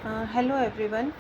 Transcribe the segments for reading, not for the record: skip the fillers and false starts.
Hello everyone,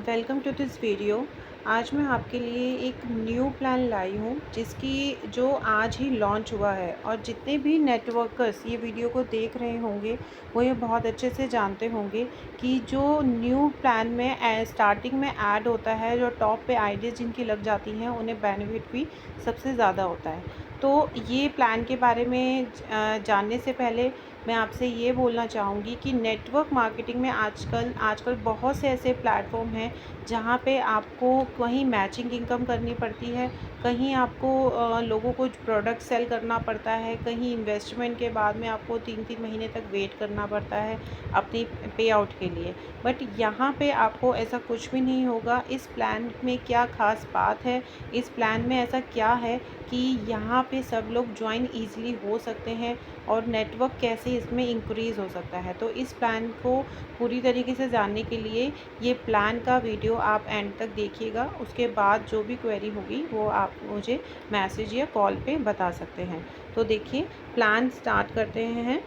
welcome to this video. आज मैं आपके लिए एक न्यू प्लान लाई हूँ जिसकी जो आज ही लॉन्च हुआ है, और जितने भी नेटवर्कर्स ये वीडियो को देख रहे होंगे वो ये बहुत अच्छे से जानते होंगे कि जो न्यू प्लान में स्टार्टिंग में ऐड होता है, जो टॉप पे आईडीज़ जिनकी लग जाती हैं उन्हें बेनिफिट भी सबसे ज़्यादा होता है। तो ये प्लान के बारे में जानने से पहले मैं आपसे ये बोलना चाहूँगी कि नेटवर्क मार्केटिंग में आजकल आजकल बहुत से ऐसे प्लेटफॉर्म हैं जहाँ पे आपको कहीं मैचिंग इनकम करनी पड़ती है, कहीं आपको लोगों को प्रोडक्ट सेल करना पड़ता है, कहीं इन्वेस्टमेंट के बाद में आपको 3-3 महीने तक वेट करना पड़ता है अपनी पे आउट के लिए। बट यहाँ पे आपको ऐसा कुछ भी नहीं होगा। इस प्लान में क्या ख़ास बात है, इस प्लान में ऐसा क्या है कि यहाँ पे सब लोग ज्वाइन ईज़िली हो सकते हैं और नेटवर्क कैसे इसमें इंक्रीज़ हो सकता है। तो इस प्लान को पूरी तरीके से जानने के लिए ये प्लान का वीडियो आप एंड तक देखिएगा। उसके बाद जो भी क्वेरी होगी वो आप मुझे मैसेज या कॉल पे बता सकते हैं। तो देखिए, प्लान स्टार्ट करते हैं।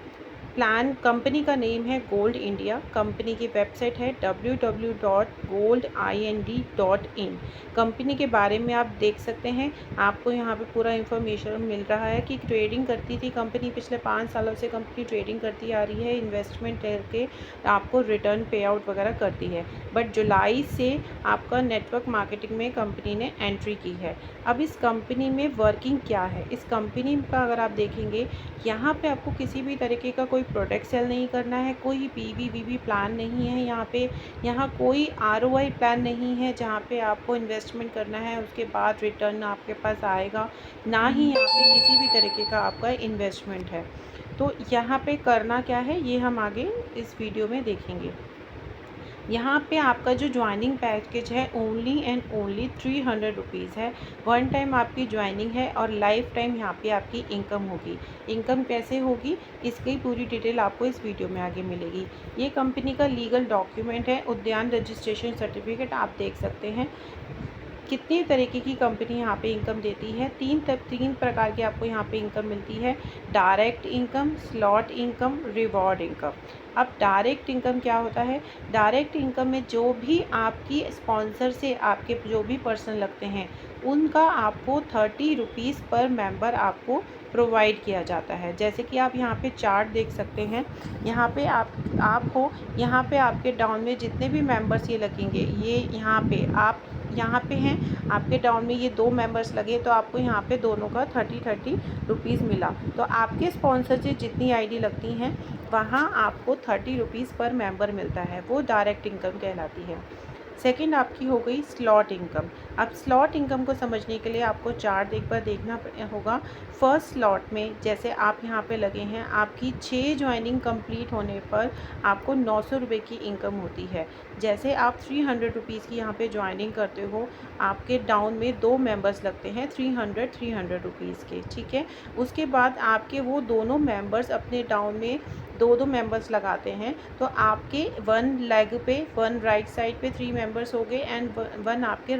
प्लान कंपनी का नेम है गोल्ड इंडिया। कंपनी की वेबसाइट है www.goldind.in। कंपनी के बारे में आप देख सकते हैं, आपको यहाँ पे पूरा इन्फॉर्मेशन मिल रहा है कि ट्रेडिंग करती थी कंपनी, पिछले 5 सालों से कंपनी ट्रेडिंग करती आ रही है, इन्वेस्टमेंट करके आपको रिटर्न पे आउट वगैरह करती है। बट जुलाई से आपका नेटवर्क मार्केटिंग में कंपनी ने एंट्री की है। अब इस कंपनी में वर्किंग क्या है, इस कंपनी का अगर आप देखेंगे, यहाँ पे आपको किसी भी तरीके का कोई प्रोडक्ट सेल नहीं करना है, कोई पीवी प्लान नहीं है यहाँ पे। यहाँ कोई आरओआई प्लान नहीं है जहाँ पे आपको इन्वेस्टमेंट करना है उसके बाद रिटर्न आपके पास आएगा, ना ही यहाँ पे किसी भी तरीके का आपका इन्वेस्टमेंट है। तो यहाँ पे करना क्या है ये हम आगे इस वीडियो में देखेंगे। यहाँ पे आपका जो ज्वाइनिंग पैकेज है ओनली एंड ओनली 300 रुपीज़ है। वन टाइम आपकी ज्वाइनिंग है और लाइफ टाइम यहाँ पे आपकी इनकम होगी। इनकम कैसे होगी इसकी पूरी डिटेल आपको इस वीडियो में आगे मिलेगी। ये कंपनी का लीगल डॉक्यूमेंट है, उद्यान रजिस्ट्रेशन सर्टिफिकेट आप देख सकते हैं। कितनी तरीके की कंपनी यहाँ पे इनकम देती है, तीन प्रकार की आपको यहाँ पे इनकम मिलती है। Direct income, slot income, reward income. अब डायरेक्ट इनकम क्या होता है? डायरेक्ट इनकम में जो भी आपकी स्पॉन्सर से आपके जो भी पर्सन लगते हैं उनका आपको 30 रुपीज़ पर मेंबर आपको प्रोवाइड किया जाता है। जैसे कि आप यहाँ पे चार्ट देख सकते हैं, यहाँ पे आप हो, यहाँ पे आपके डाउन में जितने भी मेंबर्स ये लगेंगे, ये यहाँ पे आप यहाँ पे हैं, आपके डाउन में ये 2 मेंबर्स लगे तो आपको यहाँ पे दोनों का 30 रुपीज़ मिला। तो आपके स्पॉन्सर से जितनी आईडी लगती हैं वहाँ आपको 30 रुपीज़ पर मेंबर मिलता है, वो डायरेक्ट इनकम कहलाती है। सेकंड आपकी हो गई स्लॉट इनकम। अब स्लॉट इनकम को समझने के लिए आपको चार्ट एक बार देखना होगा। फर्स्ट स्लॉट में जैसे आप यहाँ पे लगे हैं, आपकी 6 ज्वाइनिंग कंप्लीट होने पर आपको 900 रुपये की इनकम होती है। जैसे आप 300 रुपीज़ की यहाँ पे ज्वाइनिंग करते हो, आपके डाउन में 2 मेंबर्स लगते हैं 300 रुपीज़ के, ठीक है। उसके बाद आपके वो दोनों मेंबर्स अपने डाउन में 2-2 मेंबर्स लगाते हैं, तो आपके 1 लेग पे, 1 राइट साइड पे 3 मेंबर्स हो गए एंड 1 आपके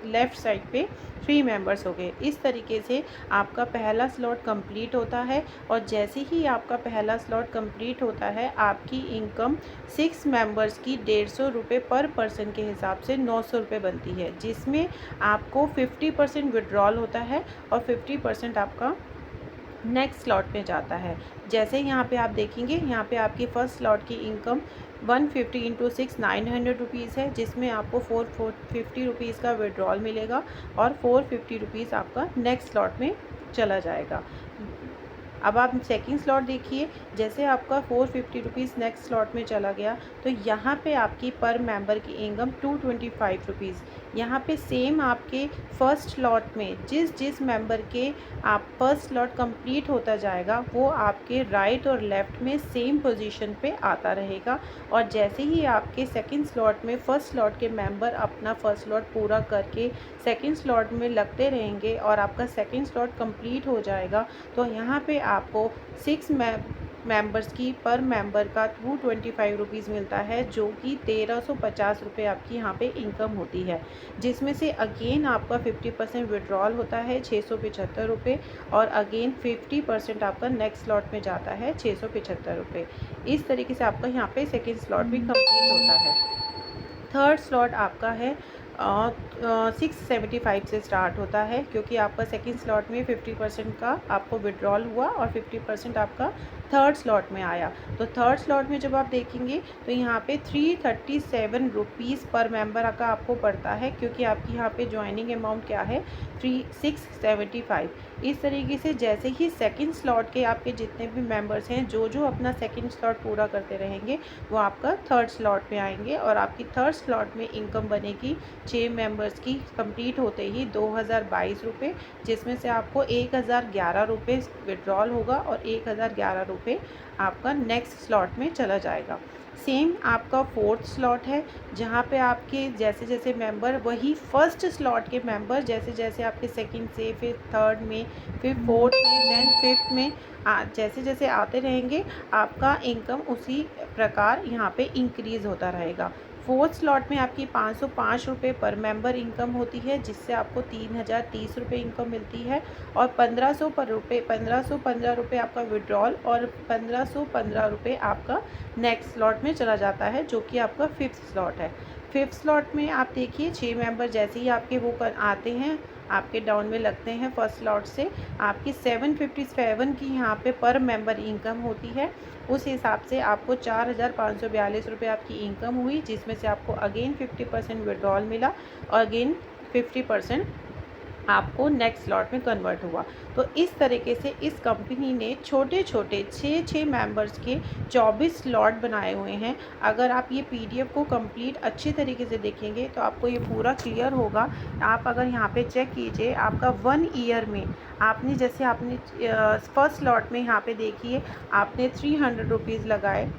लेफ़्ट साइड पे 3 मेंबर्स हो गए। इस तरीके से आपका पहला स्लॉट कंप्लीट होता है, और जैसे ही आपका पहला स्लॉट कंप्लीट होता है आपकी इनकम 6 मेंबर्स की 150 रुपये पर पर्सन के हिसाब से 900 रुपये बनती है, जिसमें आपको 50% विड्रॉल होता है और 50% आपका नेक्स्ट स्लॉट में जाता है। जैसे यहाँ पे आप देखेंगे, यहाँ पे आपकी फ़र्स्ट स्लॉट की इनकम 150 इंटू 6 900 रुपीज़ है, जिसमें आपको 450 रुपीज़ का विड्रॉल मिलेगा और 450 रुपीज़ आपका नेक्स्ट स्लॉट में चला जाएगा। अब आप सेकंड स्लॉट देखिए, जैसे आपका 450 रुपीज़ नेक्स्ट स्लॉट में चला गया तो यहाँ पे आपकी पर मेंबर की इनकम 225 रुपीज़। यहाँ पे सेम आपके फर्स्ट स्लॉट में जिस मेंबर के आप फर्स्ट स्लॉट कंप्लीट होता जाएगा वो आपके राइट और लेफ़्ट में सेम पोजीशन पे आता रहेगा, और जैसे ही आपके सेकंड स्लॉट में फर्स्ट स्लॉट के मेंबर अपना फर्स्ट स्लॉट पूरा करके सेकंड स्लॉट में लगते रहेंगे और आपका सेकंड स्लॉट कंप्लीट हो जाएगा, तो यहाँ पे आपको 6 मेंबर्स की पर मेंबर का 225 रुपीज़ मिलता है, जो कि 1350 रुपये आपकी यहाँ पे इनकम होती है, जिसमें से अगेन आपका 50% विड्रॉल होता है 675 रुपये, और अगेन 50% आपका नेक्स्ट स्लॉट में जाता है 675 रुपये। इस तरीके से आपका यहाँ पे सेकेंड स्लॉट भी कंप्लीट होता है। थर्ड स्लॉट आपका है 675 से स्टार्ट होता है, क्योंकि आपका सेकंड स्लॉट में 50% का आपको विड्रॉल हुआ और 50% आपका थर्ड स्लॉट में आया। तो थर्ड स्लॉट में जब आप देखेंगे तो यहाँ पे 337 रुपीज़ पर मेंबर का आपको पड़ता है, क्योंकि आपकी यहाँ पे ज्वाइनिंग अमाउंट क्या है 675। इस तरीके से जैसे ही सेकंड स्लॉट के आपके जितने भी मेंबर्स हैं, जो जो अपना सेकंड स्लॉट पूरा करते रहेंगे, वो आपका थर्ड स्लॉट में आएंगे, और आपकी थर्ड स्लॉट में इनकम बनेगी 6 मेंबर्स की कंप्लीट होते ही 2022 रुपये, जिसमें से आपको 1011 रुपये विड्रॉल होगा और 1011 रुपये आपका नेक्स्ट स्लॉट में चला जाएगा। सेम आपका फोर्थ स्लॉट है, जहाँ पे आपके जैसे जैसे मेंबर, वही फर्स्ट स्लॉट के मेंबर जैसे जैसे आपके सेकंड से फिर थर्ड में, फिर फोर्थ में, देन फिफ्थ में जैसे जैसे आते रहेंगे, आपका इनकम उसी प्रकार यहाँ पे इंक्रीज़ होता रहेगा। फोर्थ स्लॉट में आपकी 505 रुपये पर मेंबर इनकम होती है, जिससे आपको 3030 रुपये इनकम मिलती है, और 1515 रुपये आपका विड्रॉल और 1515 रुपये आपका नेक्स्ट स्लॉट में चला जाता है, जो कि आपका फिफ्थ स्लॉट है। फिफ्थ स्लॉट में आप देखिए 6 मेंबर जैसे ही आपके वो आते हैं, आपके डाउन में लगते हैं फर्स्ट स्लॉट से, आपकी 757 की यहाँ पे पर मेंबर इनकम होती है। उस हिसाब से आपको 4542 रुपये आपकी इनकम हुई, जिसमें से आपको अगेन 50% विड्रॉल मिला और अगेन 50% आपको नेक्स्ट स्लॉट में कन्वर्ट हुआ। तो इस तरीके से इस कंपनी ने छोटे छोटे 6 मेंबर्स के 24 स्लॉट बनाए हुए हैं। अगर आप ये पीडीएफ को कंप्लीट अच्छे तरीके से देखेंगे तो आपको ये पूरा क्लियर होगा। आप अगर यहाँ पे चेक कीजिए, आपका 1 ईयर में आपने जैसे आपने फर्स्ट स्लॉट में यहाँ पे देखिए आपने 300 रुपीज़ लगाए,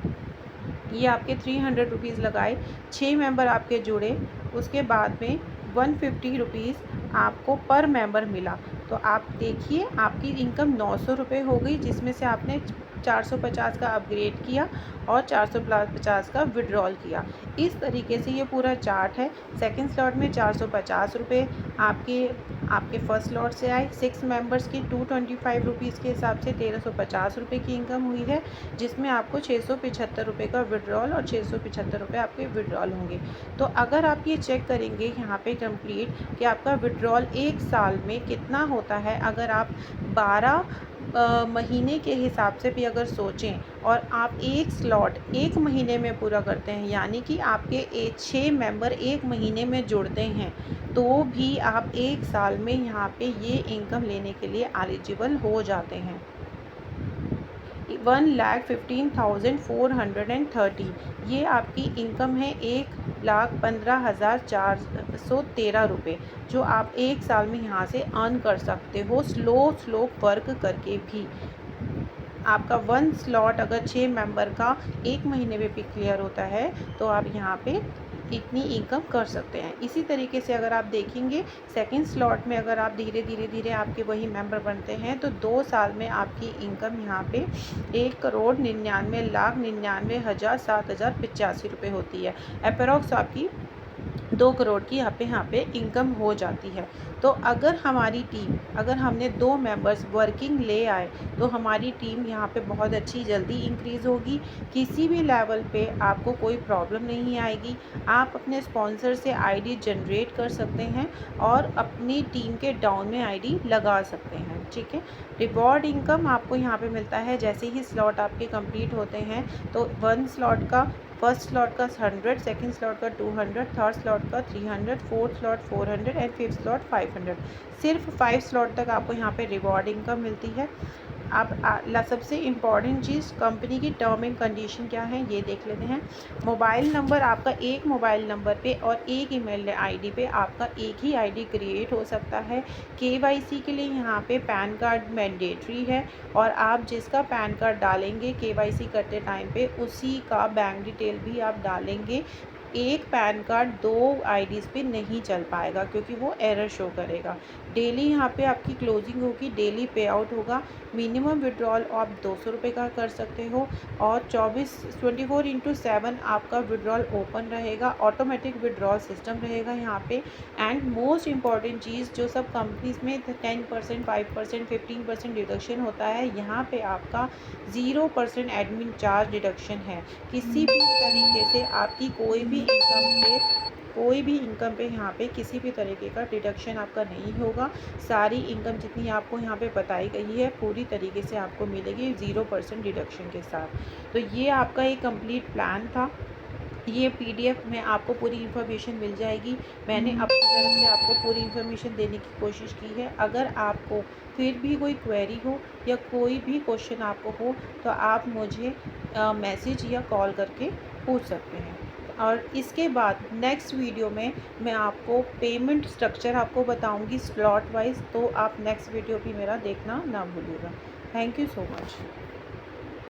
ये आपके 300 रुपीज़ लगाए, 6 मेंबर आपके जुड़े, उसके बाद में 150 रुपीज़ आपको पर मेंबर मिला। तो आप देखिए आपकी इनकम 900 रुपये हो गई, जिसमें से आपने 450 का अपग्रेड किया और 450 का विड्रॉल किया। इस तरीके से ये पूरा चार्ट है। सेकंड स्लॉट में 450 रुपये आपके फर्स्ट स्लॉट से आए। 6 मेंबर्स की 225 रुपीज़ के हिसाब से 1350 रुपये की इनकम हुई है, जिसमें आपको 675 रुपये का विड्रॉल और 675 रुपये आपके विड्रॉल होंगे। तो अगर आप ये चेक करेंगे यहाँ पे कंप्लीट कि आपका विड्रॉल एक साल में कितना होता है, अगर आप 12 महीने के हिसाब से भी अगर सोचें और आप एक स्लॉट एक महीने में पूरा करते हैं, यानी कि आपके 6 मेंबर एक महीने में जुड़ते हैं, तो भी आप एक साल में यहाँ पे ये इनकम लेने के लिए एलिजिबल हो जाते हैं। 1,15,430 ये आपकी इनकम है 1,15,413 रुपये, जो आप एक साल में यहाँ से अर्न कर सकते हो स्लो वर्क करके भी। आपका 1 स्लॉट अगर 6 मेंबर का एक महीने में भी क्लियर होता है तो आप यहाँ पे इतनी इनकम कर सकते हैं। इसी तरीके से अगर आप देखेंगे सेकंड स्लॉट में अगर आप धीरे आपके वही मेंबर बनते हैं तो 2 साल में आपकी इनकम यहाँ पे 1,99,99,785 रुपये होती है। अप्रॉक्स आपकी 2 करोड़ की यहाँ पे इनकम हो जाती है। तो अगर हमारी टीम, अगर हमने 2 मेंबर्स वर्किंग ले आए तो हमारी टीम यहाँ पे बहुत अच्छी जल्दी इंक्रीज़ होगी। किसी भी लेवल पे आपको कोई प्रॉब्लम नहीं आएगी। आप अपने स्पॉन्सर से आईडी जनरेट कर सकते हैं और अपनी टीम के डाउन में आईडी लगा सकते हैं, ठीक है। रिवॉर्ड इनकम आपको यहाँ पे मिलता है जैसे ही स्लॉट आपके कंप्लीट होते हैं। तो 1 स्लॉट का, फर्स्ट स्लॉट का 100, सेकंड स्लॉट का 200, थर्ड स्लॉट का 300, fourth slot 400 and fifth slot 500। सिर्फ 5 स्लॉट तक आपको यहाँ पे रिवॉर्ड इनकम मिलती है। अब सबसे इम्पॉर्टेंट चीज़ कंपनी की टर्म एंड कंडीशन क्या है ये देख लेते हैं। मोबाइल नंबर आपका एक मोबाइल नंबर पे और एक ईमेल आईडी पे आपका एक ही आईडी क्रिएट हो सकता है। केवाईसी के लिए यहाँ पे पैन कार्ड मैंडेटरी है और आप जिसका पैन कार्ड डालेंगे केवाईसी करते टाइम पे उसी का बैंक डिटेल भी आप डालेंगे। एक पैन कार्ड 2 आईडीज़ पे नहीं चल पाएगा, क्योंकि वो एरर शो करेगा। डेली यहाँ पे आपकी क्लोजिंग होगी, डेली पे आउट होगा। मिनिमम विड्रॉल आप 200 रुपये का कर सकते हो, और 24/7 आपका विड्रॉल ओपन रहेगा। ऑटोमेटिक विड्रॉल सिस्टम रहेगा यहाँ पे। एंड मोस्ट इम्पॉर्टेंट चीज़, जो सब कंपनीज़ में 10%, 5%, 15% डिडक्शन होता है, यहाँ पे आपका 0% एडमिन चार्ज डिडक्शन है। किसी भी तरीके से आपकी कोई भी इनकम पे यहाँ पे किसी भी तरीके का डिडक्शन आपका नहीं होगा। सारी इनकम जितनी आपको यहाँ पे बताई गई है पूरी तरीके से आपको मिलेगी 0% डिडक्शन के साथ। तो ये आपका एक कंप्लीट प्लान था। ये पीडीएफ में आपको पूरी इन्फॉर्मेशन मिल जाएगी। मैंने अपनी तरफ से आपको पूरी इन्फॉर्मेशन देने की कोशिश की है। अगर आपको फिर भी कोई क्वेरी हो या कोई भी क्वेश्चन आपको हो, तो आप मुझे मैसेज या कॉल करके पूछ सकते हैं। और इसके बाद नेक्स्ट वीडियो में मैं आपको पेमेंट स्ट्रक्चर आपको बताऊंगी स्लॉट वाइज, तो आप नेक्स्ट वीडियो भी मेरा देखना ना भूलिएगा। Thank you so much.